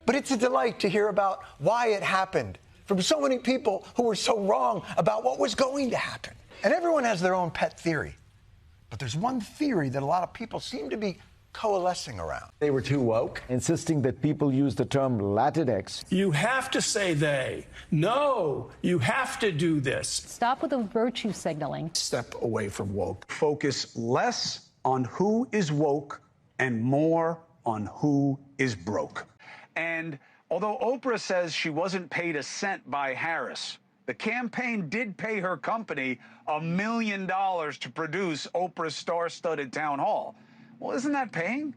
But it's a delight to hear about why it happened from so many people who were so wrong about what was going to happen. And everyone has their own pet theory. But there's one theory that a lot of people seem to be coalescing around. They were too woke, insisting that people use the term Latinx. You have to say they. No, you have to do this. Stop with the virtue signaling. Step away from woke. Focus less on who is woke and more on who is broke. And although Oprah says she wasn't paid a cent by Harris, the campaign did pay her company $1 million to produce Oprah's star-studded town hall. Well, isn't that paying?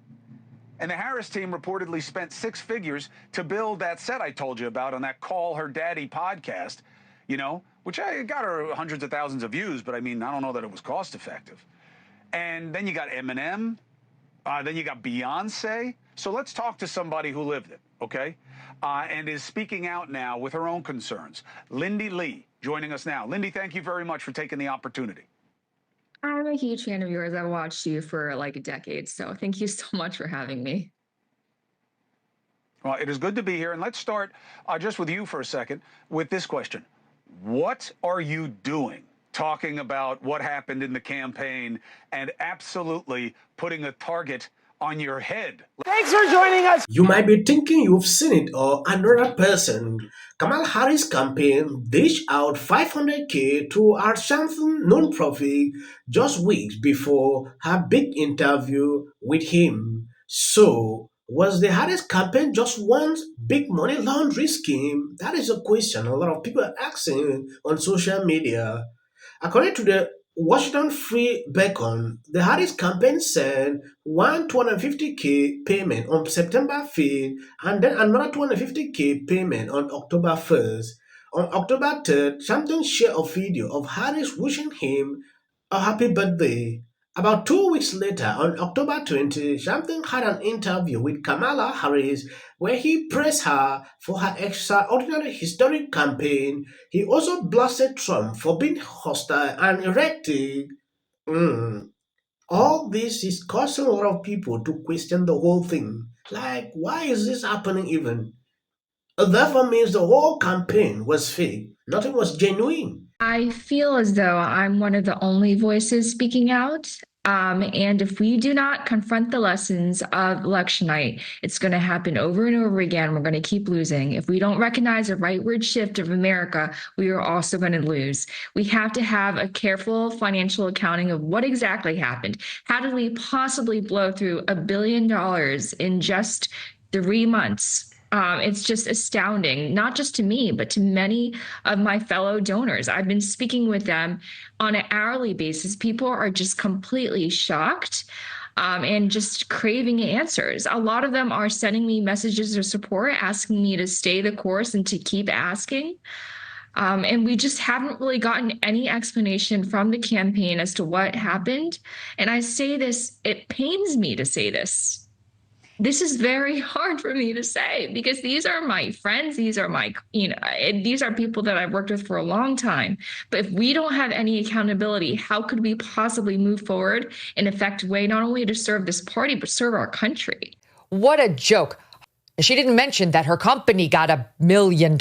And the Harris team reportedly spent 6 figures to build that set I told you about on that Call Her Daddy podcast, you know, which I got her hundreds of thousands of views, but I mean, I don't know that it was cost effective. And then you got Eminem, then you got Beyonce. So let's talk to somebody who lived it, okay? And is speaking out now with her own concerns. Lindy Lee joining us now. Lindy, thank you very much for taking the opportunity. I'm a huge fan of yours. I've watched you for like a decade, so thank you so much for having me. Well, it is good to be here, and let's start just with you for a second with this question. What are you doing talking about what happened in the campaign and absolutely putting a target on your head? Thanks for joining us. You might be thinking you've seen it or another person. Kamala Harris' campaign dished out $500K to our Sharpton nonprofit just weeks before her big interview with him. So, was the Harris campaign just one big money laundering scheme? That is a question a lot of people are asking on social media. According to the Washington Free Beacon, the Harris campaign sent one $250K payment on September 5th and then another $250K payment on October 1st. On October 3rd, Sharpton shared a video of Harris wishing him a happy birthday. About 2 weeks later, on October 20, Sharpton had an interview with Kamala Harris where he praised her for her extraordinary historic campaign. He also blasted Trump for being hostile and erratic. All this is causing a lot of people to question the whole thing. Like, why is this happening even? It therefore means the whole campaign was fake. Nothing was genuine. I feel as though I'm one of the only voices speaking out. And if we do not confront the lessons of election night, it's going to happen over and over again. We're going to keep losing. If we don't recognize a rightward shift of America, we are also going to lose. We have to have a careful financial accounting of what exactly happened. How did we possibly blow through $1 billion in just 3 months? It's just astounding, not just to me, but to many of my fellow donors. I've been speaking with them on an hourly basis. People are just completely shocked and just craving answers. A lot of them are sending me messages of support, asking me to stay the course and to keep asking. And we just haven't really gotten any explanation from the campaign as to what happened. And I say this, it pains me to say this. This is very hard for me to say because these are my friends. These are my, these are people that I've worked with for a long time. But if we don't have any accountability, how could we possibly move forward in an effective way, not only to serve this party, but serve our country? What a joke. She didn't mention that her company got $1 million.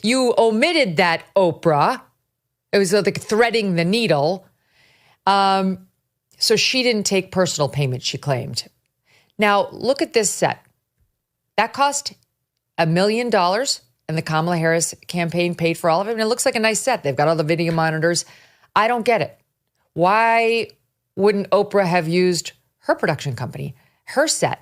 You omitted that, Oprah. It was like threading the needle. So she didn't take personal payment, she claimed. Now, look at this set. That cost $1 million, and the Kamala Harris campaign paid for all of it. And it looks like a nice set. They've got all the video monitors. I don't get it. Why wouldn't Oprah have used her production company, her set?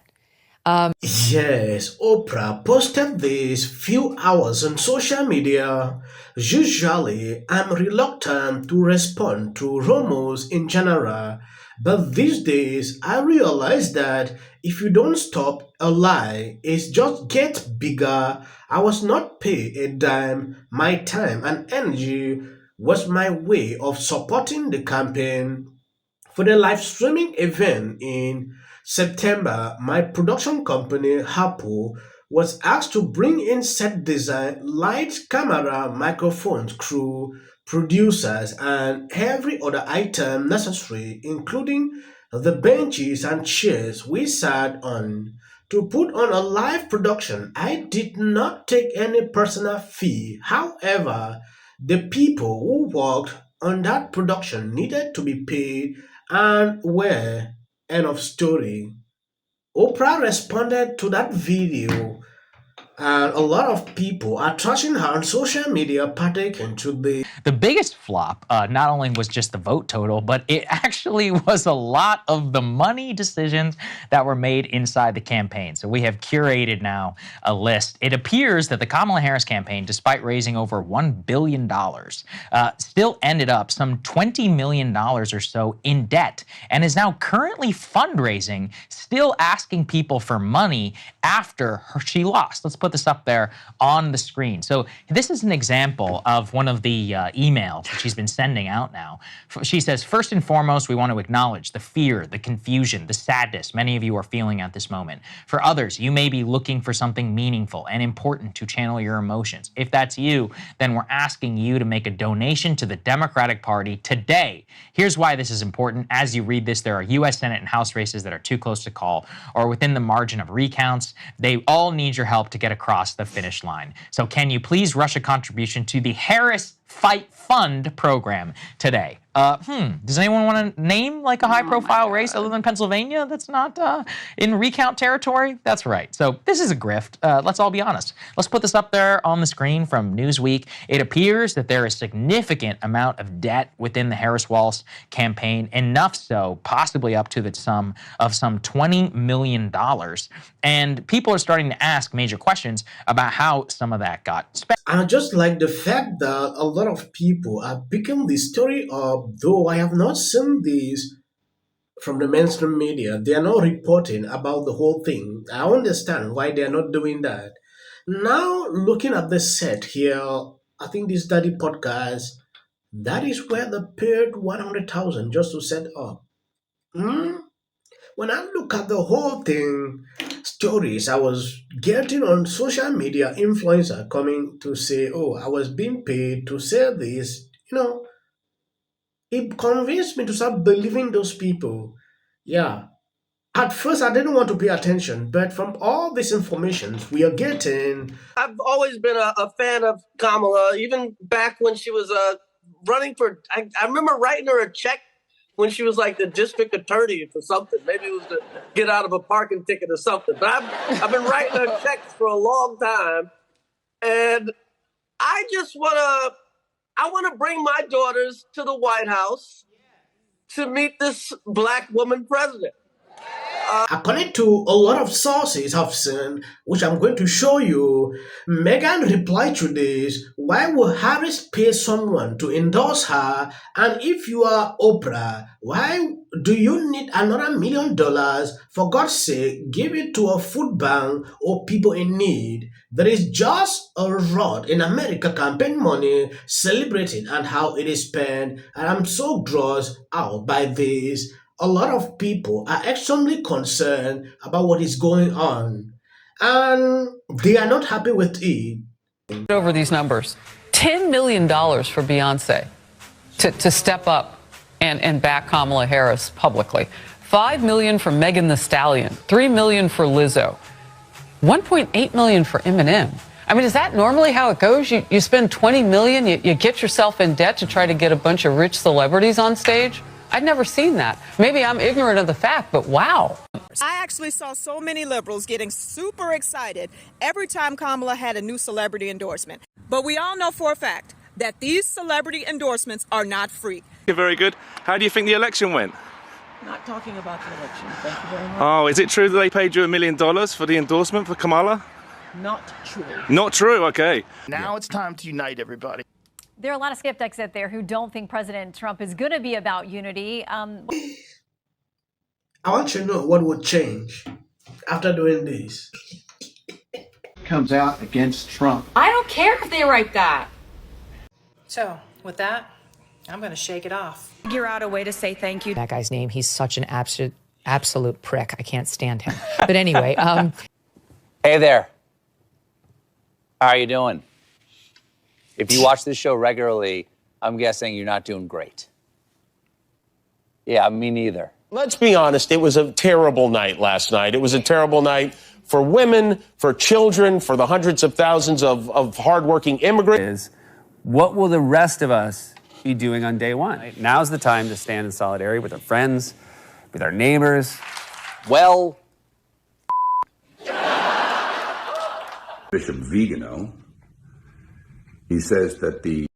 Yes, Oprah posted this few hours on social media. Usually, I'm reluctant to respond to rumors in general, but these days I realize that if you don't stop a lie, it just gets bigger. I was not paid a dime. My time and energy was my way of supporting the campaign. For the live streaming event in September, my production company, Harpo, was asked to bring in set design, lights, camera, microphones, crew, producers, and every other item necessary, including the benches and chairs we sat on. to put on a live production. I did not take any personal fee. However, the people who worked on that production needed to be paid and were. End of story. Oprah responded to that video, and a lot of people are trashing her on social media, partaking to The biggest flop not only was just the vote total, but it actually was a lot of the money decisions that were made inside the campaign. So we have curated now a list. It appears that the Kamala Harris campaign, despite raising over $1 billion, still ended up some $20 million or so in debt and is now currently fundraising, still asking people for money after she lost. Let's put this up there on the screen. So this is an example of one of the emails that she's been sending out now. She says, first and foremost, we want to acknowledge the fear, the confusion, the sadness many of you are feeling at this moment. For others, you may be looking for something meaningful and important to channel your emotions. If that's you, then we're asking you to make a donation to the Democratic Party today. Here's why this is important. As you read this, there are U.S. Senate and House races that are too close to call or within the margin of recounts. They all need your help to get across the finish line. So can you please rush a contribution to the Harris Fight Fund program today? Does anyone want to name like a high-profile race other than Pennsylvania that's not in recount territory? That's right. So this is a grift. Let's all be honest. Let's put this up there on the screen from Newsweek. It appears that there is significant amount of debt within the Harris-Walz campaign, enough so, possibly up to the sum of some $20 million. And people are starting to ask major questions about how some of that got spent. I just like the fact that a lot of people are picking this story up, though I have not seen this from the mainstream media. They are not reporting about the whole thing. I understand why they are not doing that. Now, looking at the set here, I think this Daddy podcast, that is where they paid $100,000 just to set up. When I look at the whole thing, stories I was getting on social media, influencer coming to say, oh, I was being paid to say this, it convinced me to start believing those people. Yeah. At first, I didn't want to pay attention, but from all this information we are getting. I've always been a fan of Kamala, even back when she was running for, I remember writing her a check when she was like the district attorney for something. Maybe it was to get out of a parking ticket or something. But I've been writing her checks for a long time. And I just want to bring my daughters to the White House to meet this black woman president. According to a lot of sources I've seen, which I'm going to show you, Megyn replied to this, why would Harris pay someone to endorse her? And if you are Oprah, why do you need another $1 million? For God's sake, give it to a food bank or people in need. There is just a rot in America campaign money celebrating and how it is spent, and I'm so grossed out by this. A lot of people are extremely concerned about what is going on, and they are not happy with it. Over these numbers, $10 million for Beyonce to step up and back Kamala Harris publicly, $5 million for Megan Thee Stallion, $3 million for Lizzo, $1.8 million for Eminem. I mean, is that normally how it goes? You spend $20 million, you get yourself in debt to try to get a bunch of rich celebrities on stage? I'd never seen that. Maybe I'm ignorant of the fact, but wow. I actually saw so many liberals getting super excited every time Kamala had a new celebrity endorsement. But we all know for a fact that these celebrity endorsements are not free. Very good. How do you think the election went? Not talking about the election. Thank you very much. Oh, is it true that they paid you $1 million for the endorsement for Kamala? Not true. Not true, okay. Now it's time to unite everybody. There are a lot of skeptics out there who don't think President Trump is going to be about unity. I want to know what would change after doing this. Comes out against Trump. I don't care if they write that. So, with that, I'm going to shake it off. Figure out a way to say thank you. That guy's name, he's such an absolute prick. I can't stand him. But anyway. Hey there. How are you doing? If you watch this show regularly, I'm guessing you're not doing great. Yeah, me neither. Let's be honest, it was a terrible night last night. It was a terrible night for women, for children, for the hundreds of thousands of hardworking immigrants. What will the rest of us be doing on day one? Now's the time to stand in solidarity with our friends, with our neighbors. Well, Bishop Vigano, he says that the